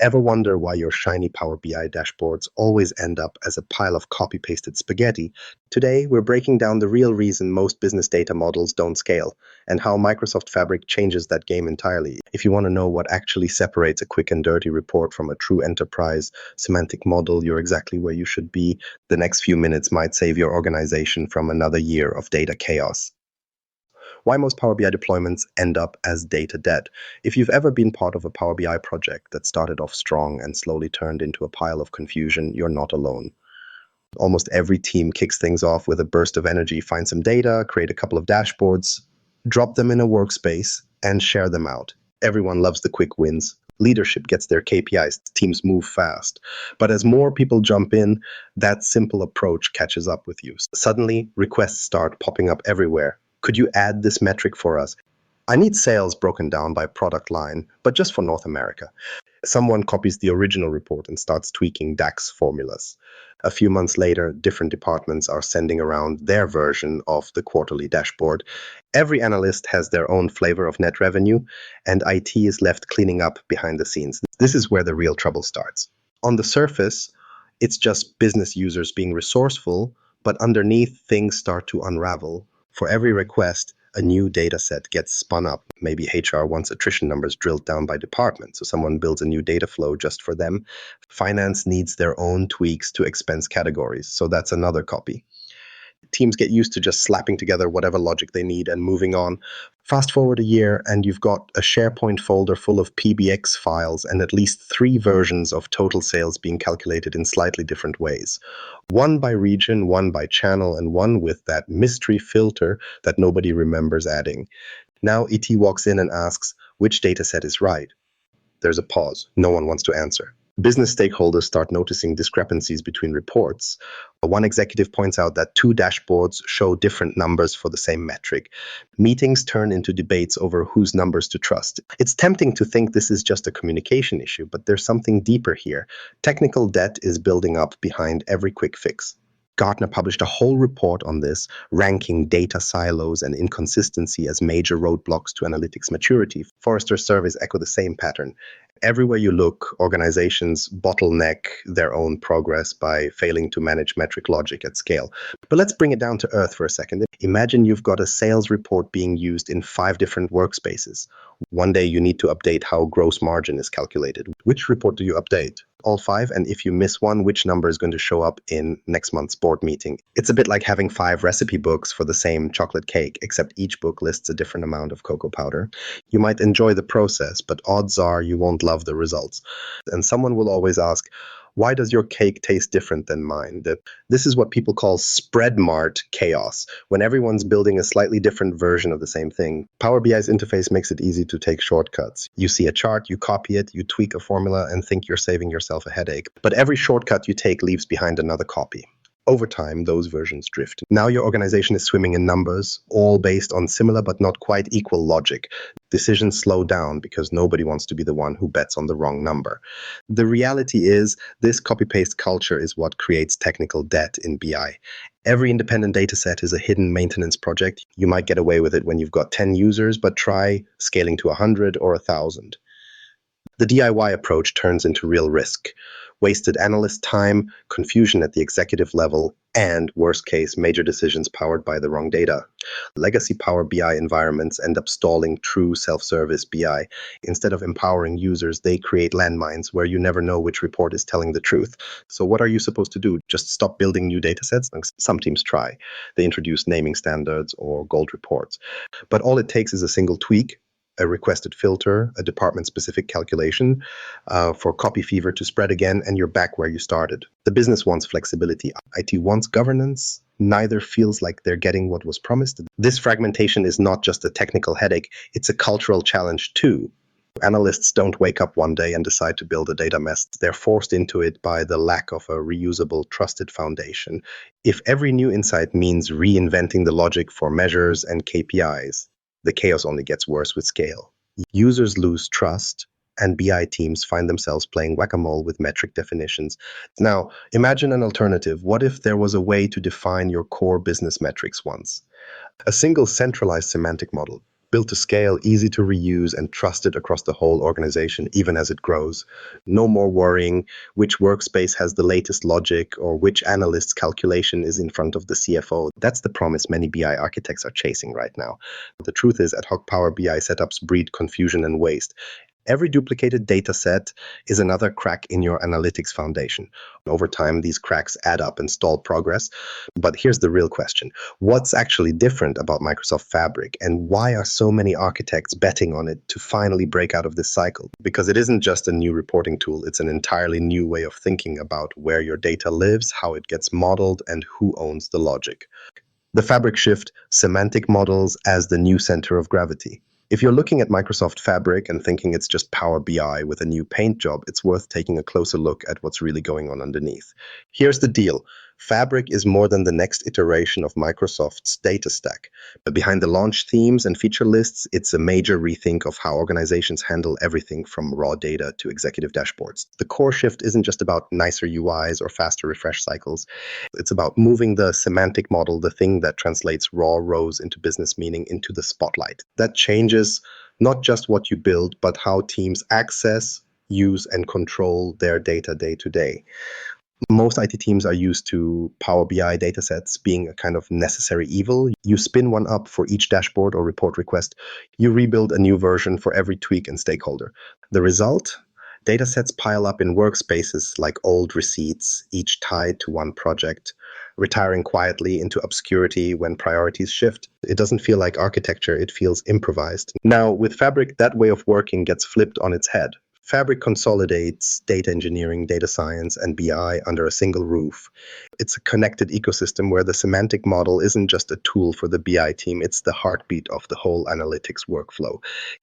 Ever wonder why your shiny Power BI dashboards always end up as a pile of copy-pasted spaghetti? Today, we're breaking down the real reason most business data models don't scale and how Microsoft Fabric changes that game entirely. If you want to know what actually separates a quick and dirty report from a true enterprise semantic model, you're exactly where you should be. The next few minutes might save your organization from another year of data chaos. Why most Power BI deployments end up as data dead. If you've ever been part of a Power BI project that started off strong and slowly turned into a pile of confusion, you're not alone. Almost every team kicks things off with a burst of energy, find some data, create a couple of dashboards, drop them in a workspace, and share them out. Everyone loves the quick wins. Leadership gets their KPIs, teams move fast. But as more people jump in, that simple approach catches up with you. Suddenly, requests start popping up everywhere. Could you add this metric for us? I need sales broken down by product line, but just for North America. Someone copies the original report and starts tweaking DAX formulas. A few months later, different departments are sending around their version of the quarterly dashboard. Every analyst has their own flavor of net revenue, and IT is left cleaning up behind the scenes. This is where the real trouble starts. On the surface, it's just business users being resourceful, but underneath, things start to unravel. For every request, a new data set gets spun up. Maybe HR wants attrition numbers drilled down by department, so someone builds a new data flow just for them. Finance needs their own tweaks to expense categories, so that's another copy. Teams get used to just slapping together whatever logic they need and moving on. Fast forward a year, and you've got a SharePoint folder full of PBX files and at least 3 versions of total sales being calculated in slightly different ways. One by region, one by channel, and one with that mystery filter that nobody remembers adding. Now ET walks in and asks, which data set is right? There's a pause. No one wants to answer. Business stakeholders start noticing discrepancies between reports. One executive points out that 2 dashboards show different numbers for the same metric. Meetings turn into debates over whose numbers to trust. It's tempting to think this is just a communication issue, but there's something deeper here. Technical debt is building up behind every quick fix. Gartner published a whole report on this, ranking data silos and inconsistency as major roadblocks to analytics maturity. Forrester's surveys echo the same pattern. Everywhere you look, organizations bottleneck their own progress by failing to manage metric logic at scale. But let's bring it down to earth for a second. Imagine you've got a sales report being used in 5 different workspaces. One day you need to update how gross margin is calculated. Which report do you update? All 5, and if you miss one, which number is going to show up in next month's board meeting? It's a bit like having 5 recipe books for the same chocolate cake, except each book lists a different amount of cocoa powder. You might enjoy the process, but odds are you won't love the results. And someone will always ask, why does your cake taste different than mine? This is what people call spreadmart chaos, when everyone's building a slightly different version of the same thing. Power BI's interface makes it easy to take shortcuts. You see a chart, you copy it, you tweak a formula, and think you're saving yourself a headache. But every shortcut you take leaves behind another copy. Over time, those versions drift. Now your organization is swimming in numbers, all based on similar but not quite equal logic. Decisions slow down because nobody wants to be the one who bets on the wrong number. The reality is, this copy-paste culture is what creates technical debt in BI. Every independent data set is a hidden maintenance project. You might get away with it when you've got 10 users, but try scaling to 100 or 1,000. The DIY approach turns into real risk. Wasted analyst time, confusion at the executive level, and, worst case, major decisions powered by the wrong data. Legacy Power BI environments end up stalling true self-service BI. Instead of empowering users, they create landmines where you never know which report is telling the truth. So what are you supposed to do? Just stop building new datasets? Some teams try. They introduce naming standards or gold reports. But all it takes is a single tweak, a requested filter, a department-specific calculation for copy fever to spread again, and you're back where you started. The business wants flexibility. IT wants governance. Neither feels like they're getting what was promised. This fragmentation is not just a technical headache, it's a cultural challenge too. Analysts don't wake up one day and decide to build a data mess. They're forced into it by the lack of a reusable, trusted foundation. If every new insight means reinventing the logic for measures and KPIs, the chaos only gets worse with scale. Users lose trust, and BI teams find themselves playing whack-a-mole with metric definitions. Now, imagine an alternative. What if there was a way to define your core business metrics once? A single centralized semantic model, built to scale, easy to reuse, and trusted across the whole organization, even as it grows. No more worrying which workspace has the latest logic or which analyst's calculation is in front of the CFO. That's the promise many BI architects are chasing right now. The truth is, ad hoc Power BI setups breed confusion and waste. Every duplicated data set is another crack in your analytics foundation. Over time, these cracks add up and stall progress. But here's the real question. What's actually different about Microsoft Fabric, and why are so many architects betting on it to finally break out of this cycle? Because it isn't just a new reporting tool, it's an entirely new way of thinking about where your data lives, how it gets modeled, and who owns the logic. The Fabric shift, semantic models as the new center of gravity. If you're looking at Microsoft Fabric and thinking it's just Power BI with a new paint job, it's worth taking a closer look at what's really going on underneath. Here's the deal. Fabric is more than the next iteration of Microsoft's data stack. But behind the launch themes and feature lists, it's a major rethink of how organizations handle everything from raw data to executive dashboards. The core shift isn't just about nicer UIs or faster refresh cycles. It's about moving the semantic model, the thing that translates raw rows into business meaning, into the spotlight. That changes not just what you build, but how teams access, use, and control their data day to day. Most IT teams are used to Power BI datasets being a kind of necessary evil. You spin one up for each dashboard or report request. You rebuild a new version for every tweak and stakeholder. The result? Datasets pile up in workspaces like old receipts, each tied to one project, retiring quietly into obscurity when priorities shift. It doesn't feel like architecture, it feels improvised. Now, with Fabric, that way of working gets flipped on its head. Fabric consolidates data engineering, data science, and BI under a single roof. It's a connected ecosystem where the semantic model isn't just a tool for the BI team, it's the heartbeat of the whole analytics workflow.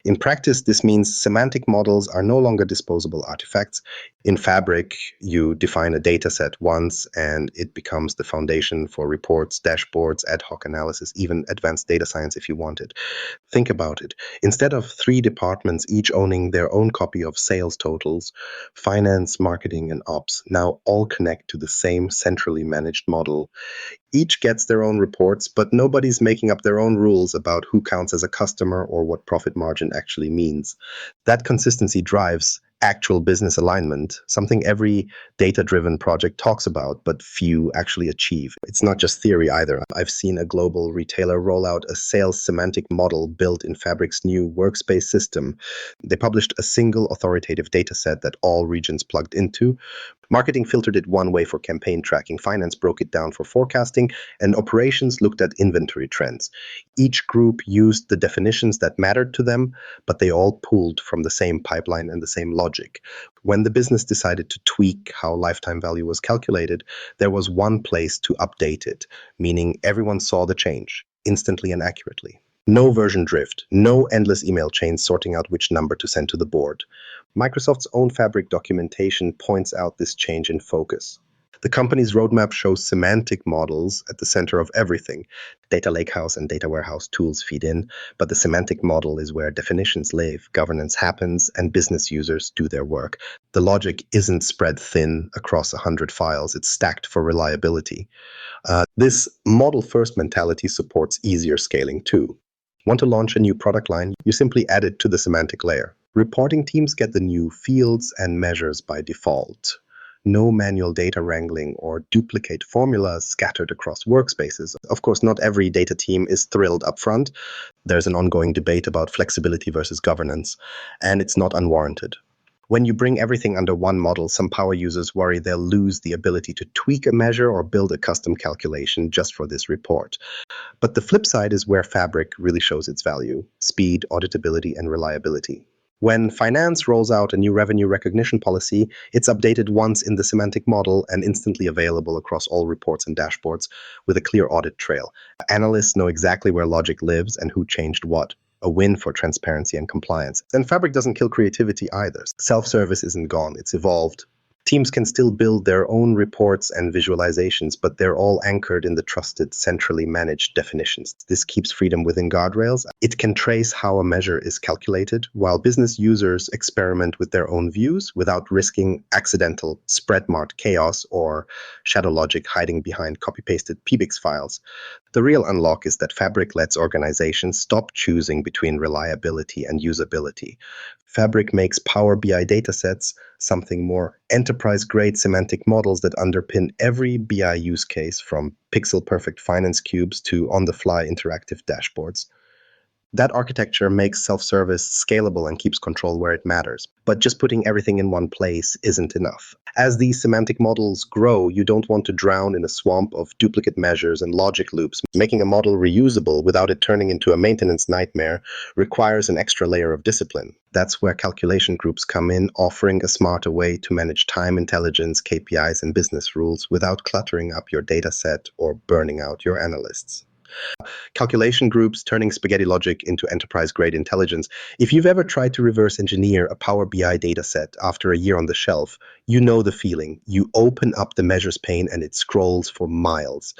In practice, this means semantic models are no longer disposable artifacts. In Fabric, you define a data set once and it becomes the foundation for reports, dashboards, ad hoc analysis, even advanced data science if you want it. Think about it. Instead of 3 departments each owning their own copy of sales totals, finance, marketing, and ops now all connect to the same centrally managed model. Each gets their own reports, but nobody's making up their own rules about who counts as a customer or what profit margin actually means. That consistency drives actual business alignment, something every data-driven project talks about, but few actually achieve. It's not just theory either. I've seen a global retailer roll out a sales semantic model built in Fabric's new workspace system. They published a single authoritative data set that all regions plugged into. Marketing filtered it one way for campaign tracking, finance broke it down for forecasting, and operations looked at inventory trends. Each group used the definitions that mattered to them, but they all pulled from the same pipeline and the same logic. When the business decided to tweak how lifetime value was calculated, there was one place to update it, meaning everyone saw the change instantly and accurately. No version drift, no endless email chains sorting out which number to send to the board. Microsoft's own Fabric documentation points out this change in focus. The company's roadmap shows semantic models at the center of everything. Data lakehouse and data warehouse tools feed in, but the semantic model is where definitions live, governance happens, and business users do their work. The logic isn't spread thin across 100 files, it's stacked for reliability. This model-first mentality supports easier scaling too. Want to launch a new product line? You simply add it to the semantic layer. Reporting teams get the new fields and measures by default. No manual data wrangling or duplicate formulas scattered across workspaces. Of course, not every data team is thrilled upfront. There's an ongoing debate about flexibility versus governance, and it's not unwarranted. When you bring everything under one model, some power users worry they'll lose the ability to tweak a measure or build a custom calculation just for this report. But the flip side is where Fabric really shows its value: speed, auditability, and reliability. When finance rolls out a new revenue recognition policy, it's updated once in the semantic model and instantly available across all reports and dashboards with a clear audit trail. Analysts know exactly where logic lives and who changed what. A win for transparency and compliance. And Fabric doesn't kill creativity either. Self-service isn't gone, it's evolved. Teams can still build their own reports and visualizations, but they're all anchored in the trusted, centrally managed definitions. This keeps freedom within guardrails. It can trace how a measure is calculated, while business users experiment with their own views without risking accidental spreadmart chaos or shadow logic hiding behind copy-pasted PBIX files. The real unlock is that Fabric lets organizations stop choosing between reliability and usability. Fabric makes Power BI datasets something more enterprise-grade semantic models that underpin every BI use case, from pixel-perfect finance cubes to on-the-fly interactive dashboards. That architecture makes self-service scalable and keeps control where it matters. But just putting everything in one place isn't enough. As these semantic models grow, you don't want to drown in a swamp of duplicate measures and logic loops. Making a model reusable without it turning into a maintenance nightmare requires an extra layer of discipline. That's where calculation groups come in, offering a smarter way to manage time intelligence, KPIs, and business rules without cluttering up your dataset or burning out your analysts. Calculation groups turning spaghetti logic into enterprise-grade intelligence. If you've ever tried to reverse engineer a Power BI dataset after a year on the shelf, you know the feeling. You open up the measures pane and it scrolls for miles.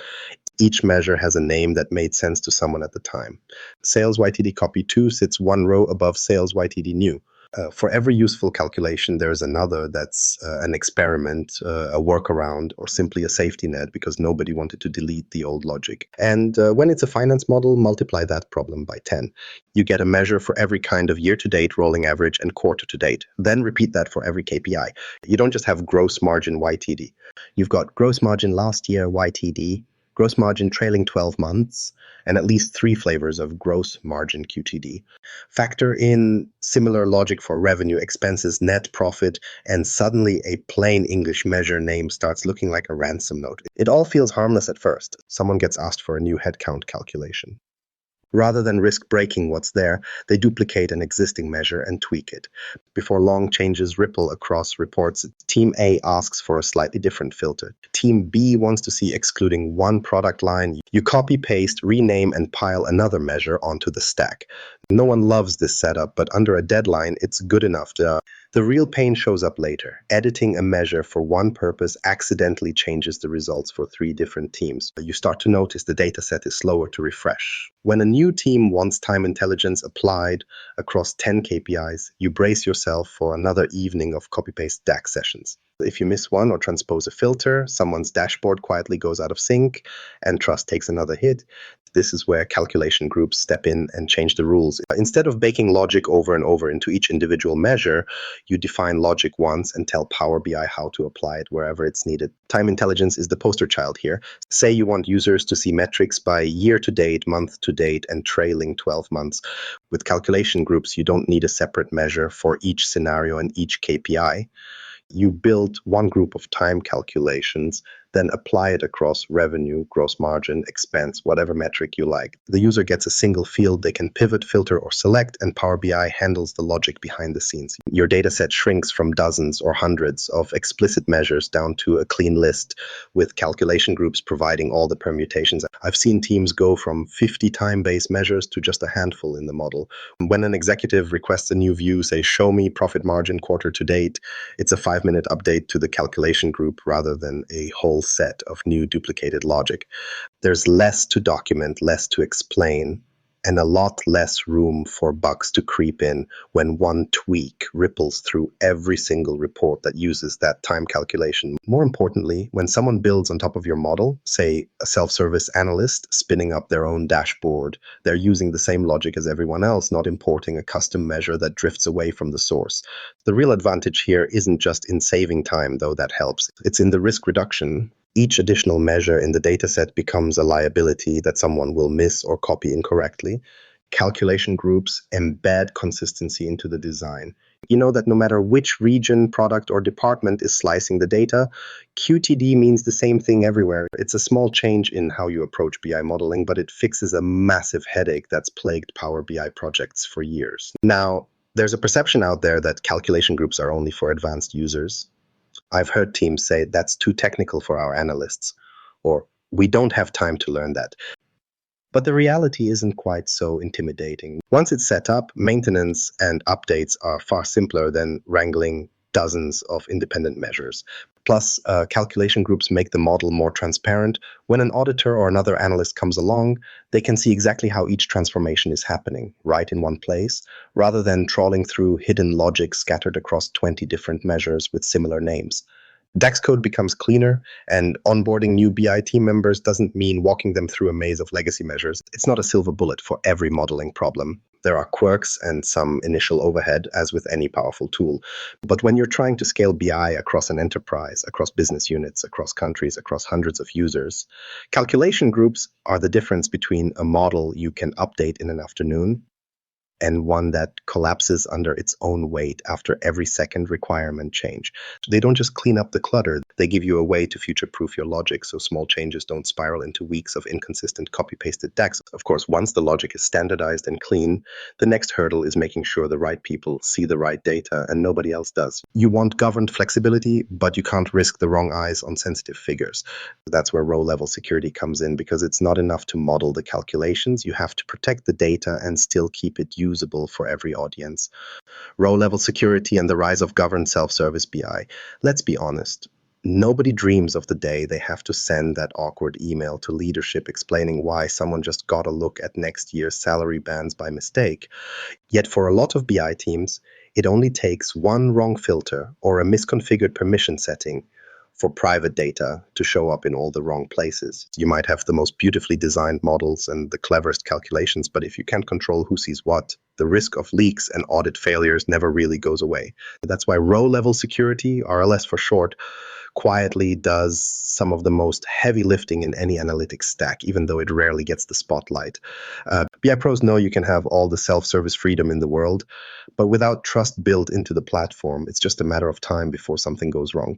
Each measure has a name that made sense to someone at the time. Sales YTD copy 2 sits one row above sales YTD new. For every useful calculation, there's another that's an experiment, a workaround, or simply a safety net because nobody wanted to delete the old logic. And when it's a finance model, multiply that problem by 10. You get a measure for every kind of year-to-date, rolling average, and quarter-to-date. Then repeat that for every KPI. You don't just have gross margin YTD. You've got gross margin last year YTD, gross margin trailing 12 months, and at least 3 flavors of gross margin QTD. Factor in similar logic for revenue, expenses, net profit, and suddenly a plain English measure name starts looking like a ransom note. It all feels harmless at first. Someone gets asked for a new headcount calculation. Rather than risk breaking what's there, they duplicate an existing measure and tweak it. Before long changes ripple across reports, Team A asks for a slightly different filter. Team B wants to see excluding one product line. You copy, paste, rename, and pile another measure onto the stack. No one loves this setup, but under a deadline, it's good enough. The real pain shows up later. Editing a measure for one purpose accidentally changes the results for 3 different teams. You start to notice the dataset is slower to refresh. When a new team wants time intelligence applied across 10 KPIs, you brace yourself for another evening of copy-paste DAX sessions. If you miss one or transpose a filter, someone's dashboard quietly goes out of sync, and trust takes another hit. This is where calculation groups step in and change the rules. Instead of baking logic over and over into each individual measure, you define logic once and tell Power BI how to apply it wherever it's needed. Time intelligence is the poster child here. Say you want users to see metrics by year to date, month to date, and trailing 12 months. With calculation groups, you don't need a separate measure for each scenario and each KPI. You build one group of time calculations, then apply it across revenue, gross margin, expense, whatever metric you like. The user gets a single field they can pivot, filter, or select, and Power BI handles the logic behind the scenes. Your dataset shrinks from dozens or hundreds of explicit measures down to a clean list, with calculation groups providing all the permutations. I've seen teams go from 50 time-based measures to just a handful in the model. When an executive requests a new view, say, show me profit margin quarter to date, it's a 5-minute update to the calculation group rather than a whole set of new duplicated logic. There's less to document, less to explain, and a lot less room for bugs to creep in when one tweak ripples through every single report that uses that time calculation. More importantly, when someone builds on top of your model, say a self-service analyst spinning up their own dashboard, they're using the same logic as everyone else, not importing a custom measure that drifts away from the source. The real advantage here isn't just in saving time, though that helps. It's in the risk reduction. Each additional measure in the dataset becomes a liability that someone will miss or copy incorrectly. Calculation groups embed consistency into the design. You know that no matter which region, product, or department is slicing the data, QTD means the same thing everywhere. It's a small change in how you approach BI modeling, but it fixes a massive headache that's plagued Power BI projects for years. Now, there's a perception out there that calculation groups are only for advanced users. I've heard teams say that's too technical for our analysts, or we don't have time to learn that. But the reality isn't quite so intimidating. Once it's set up, maintenance and updates are far simpler than wrangling dozens of independent measures. Plus, calculation groups make the model more transparent. When an auditor or another analyst comes along, they can see exactly how each transformation is happening, right in one place, rather than trawling through hidden logic scattered across 20 different measures with similar names. DAX code becomes cleaner, and onboarding new BI team members doesn't mean walking them through a maze of legacy measures. It's not a silver bullet for every modeling problem. There are quirks and some initial overhead, as with any powerful tool. But when you're trying to scale BI across an enterprise, across business units, across countries, across hundreds of users, calculation groups are the difference between a model you can update in an afternoon and one that collapses under its own weight after every second requirement change. They don't just clean up the clutter, they give you a way to future-proof your logic so small changes don't spiral into weeks of inconsistent copy-pasted DAX. Of course, once the logic is standardized and clean, the next hurdle is making sure the right people see the right data and nobody else does. You want governed flexibility, but you can't risk the wrong eyes on sensitive figures. That's where row-level security comes in, because it's not enough to model the calculations. You have to protect the data and still keep it usable for every audience. Row-level security and the rise of governed self-service BI. Let's be honest. Nobody dreams of the day they have to send that awkward email to leadership explaining why someone just got a look at next year's salary bands by mistake. Yet for a lot of BI teams, it only takes one wrong filter or a misconfigured permission setting for private data to show up in all the wrong places. You might have the most beautifully designed models and the cleverest calculations, but if you can't control who sees what, the risk of leaks and audit failures never really goes away. That's why row-level security, RLS for short, quietly does some of the most heavy lifting in any analytics stack, even though it rarely gets the spotlight. BI pros know you can have all the self-service freedom in the world, but without trust built into the platform, it's just a matter of time before something goes wrong.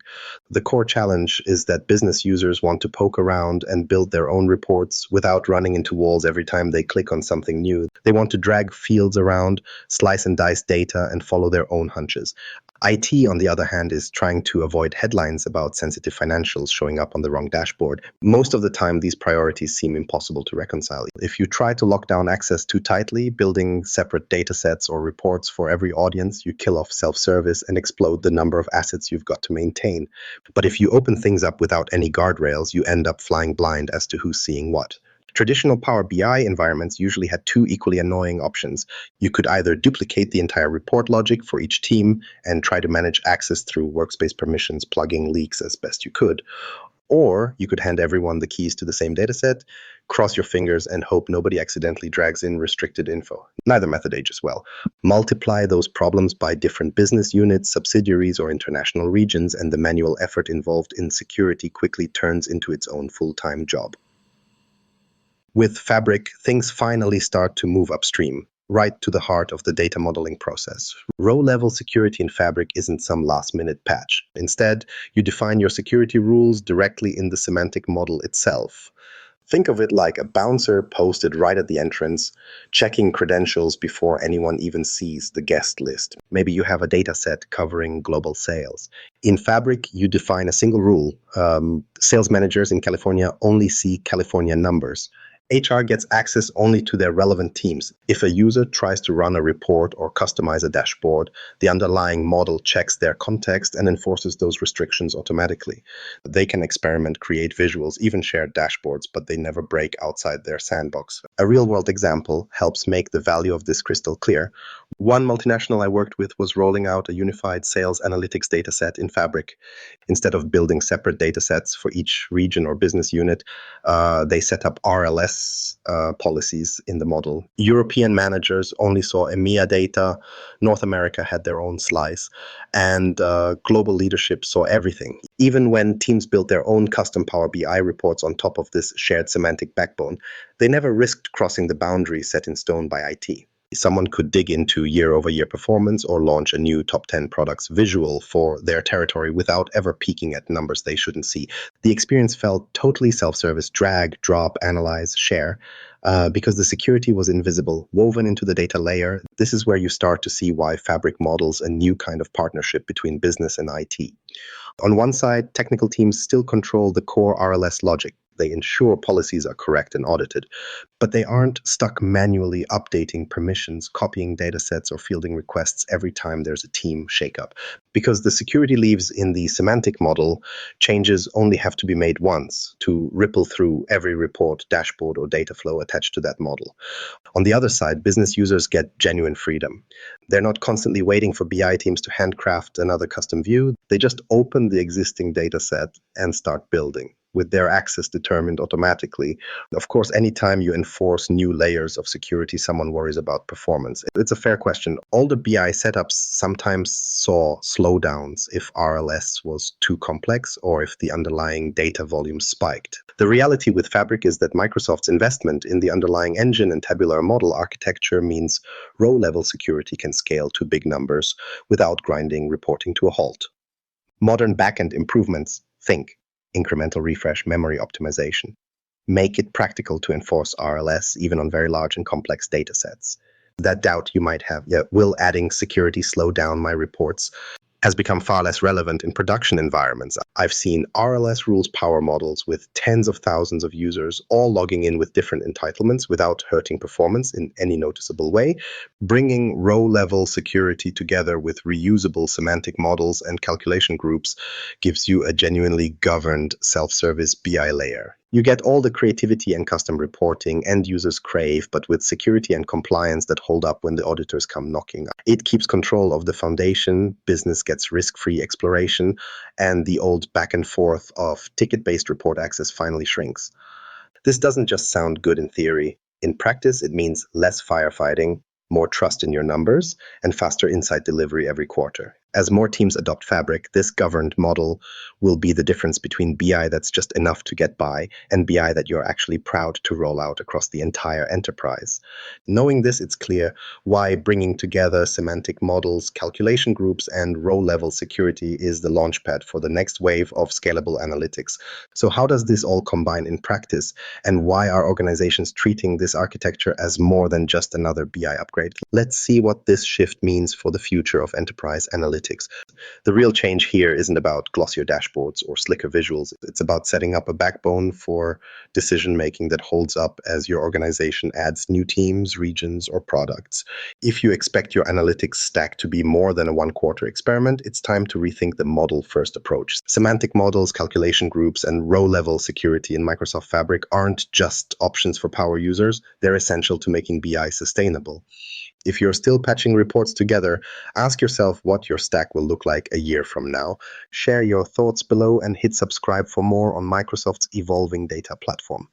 The core challenge is that business users want to poke around and build their own reports without running into walls every time they click on something new. They want to drag fields around, slice and dice data, and follow their own hunches. IT, on the other hand, is trying to avoid headlines about sensitive financials showing up on the wrong dashboard. Most of the time, these priorities seem impossible to reconcile. If you try to lock down access too tightly, building separate datasets or reports for every audience, you kill off self-service and explode the number of assets you've got to maintain. But if you open things up without any guardrails, you end up flying blind as to who's seeing what. Traditional Power BI environments usually had two equally annoying options. You could either duplicate the entire report logic for each team and try to manage access through workspace permissions, plugging leaks as best you could, or you could hand everyone the keys to the same dataset, cross your fingers, and hope nobody accidentally drags in restricted info. Neither method ages well. Multiply those problems by different business units, subsidiaries, or international regions, and the manual effort involved in security quickly turns into its own full-time job. With Fabric, things finally start to move upstream, right to the heart of the data modeling process. Row-level security in Fabric isn't some last-minute patch. Instead, you define your security rules directly in the semantic model itself. Think of it like a bouncer posted right at the entrance, checking credentials before anyone even sees the guest list. Maybe you have a data set covering global sales. In Fabric, you define a single rule. Sales managers in California only see California numbers. HR gets access only to their relevant teams. If a user tries to run a report or customize a dashboard, the underlying model checks their context and enforces those restrictions automatically. They can experiment, create visuals, even share dashboards, but they never break outside their sandbox. A real-world example helps make the value of this crystal clear. One multinational I worked with was rolling out a unified sales analytics dataset in Fabric. Instead of building separate datasets for each region or business unit, they set up RLS policies in the model. European managers only saw EMEA data, North America had their own slice, and global leadership saw everything. Even when teams built their own custom Power BI reports on top of this shared semantic backbone, they never risked crossing the boundary set in stone by IT. Someone could dig into year-over-year performance or launch a new top 10 products visual for their territory without ever peeking at numbers they shouldn't see. The experience felt totally self-service, drag, drop, analyze, share, because the security was invisible, woven into the data layer. This is where you start to see why Fabric models a new kind of partnership between business and IT. On one side, technical teams still control the core RLS logic. They ensure policies are correct and audited, but they aren't stuck manually updating permissions, copying datasets, or fielding requests every time there's a team shakeup. Because the security leaves in the semantic model, changes only have to be made once to ripple through every report, dashboard, or data flow attached to that model. On the other side, business users get genuine freedom. They're not constantly waiting for BI teams to handcraft another custom view. They just open the existing data set and start building, with their access determined automatically. Of course, anytime you enforce new layers of security, someone worries about performance. It's a fair question. All the BI setups sometimes saw slowdowns if RLS was too complex or if the underlying data volume spiked. The reality with Fabric is that Microsoft's investment in the underlying engine and tabular model architecture means row-level security can scale to big numbers without grinding reporting to a halt. Modern backend improvements, think incremental refresh, memory optimization. Make it practical to enforce RLS even on very large and complex data sets. That doubt you might have, will adding security slow down my reports, has become far less relevant in production environments. I've seen RLS rules power models with tens of thousands of users all logging in with different entitlements without hurting performance in any noticeable way. Bringing row-level security together with reusable semantic models and calculation groups gives you a genuinely governed self-service BI layer. You get all the creativity and custom reporting end users crave, but with security and compliance that hold up when the auditors come knocking. It keeps control of the foundation, business gets risk-free exploration, and the old back and forth of ticket-based report access finally shrinks. This doesn't just sound good in theory. In practice, it means less firefighting, more trust in your numbers, and faster insight delivery every quarter. As more teams adopt Fabric, this governed model will be the difference between BI that's just enough to get by and BI that you're actually proud to roll out across the entire enterprise. Knowing this, it's clear why bringing together semantic models, calculation groups, and row-level security is the launchpad for the next wave of scalable analytics. So how does this all combine in practice, and why are organizations treating this architecture as more than just another BI upgrade? Let's see what this shift means for the future of enterprise analytics. The real change here isn't about glossier dashboards or slicker visuals. It's about setting up a backbone for decision-making that holds up as your organization adds new teams, regions, or products. If you expect your analytics stack to be more than a one-quarter experiment, it's time to rethink the model-first approach. Semantic models, calculation groups, and row-level security in Microsoft Fabric aren't just options for power users. They're essential to making BI sustainable. If you're still patching reports together, ask yourself what your stack will look like a year from now. Share your thoughts below and hit subscribe for more on Microsoft's evolving data platform.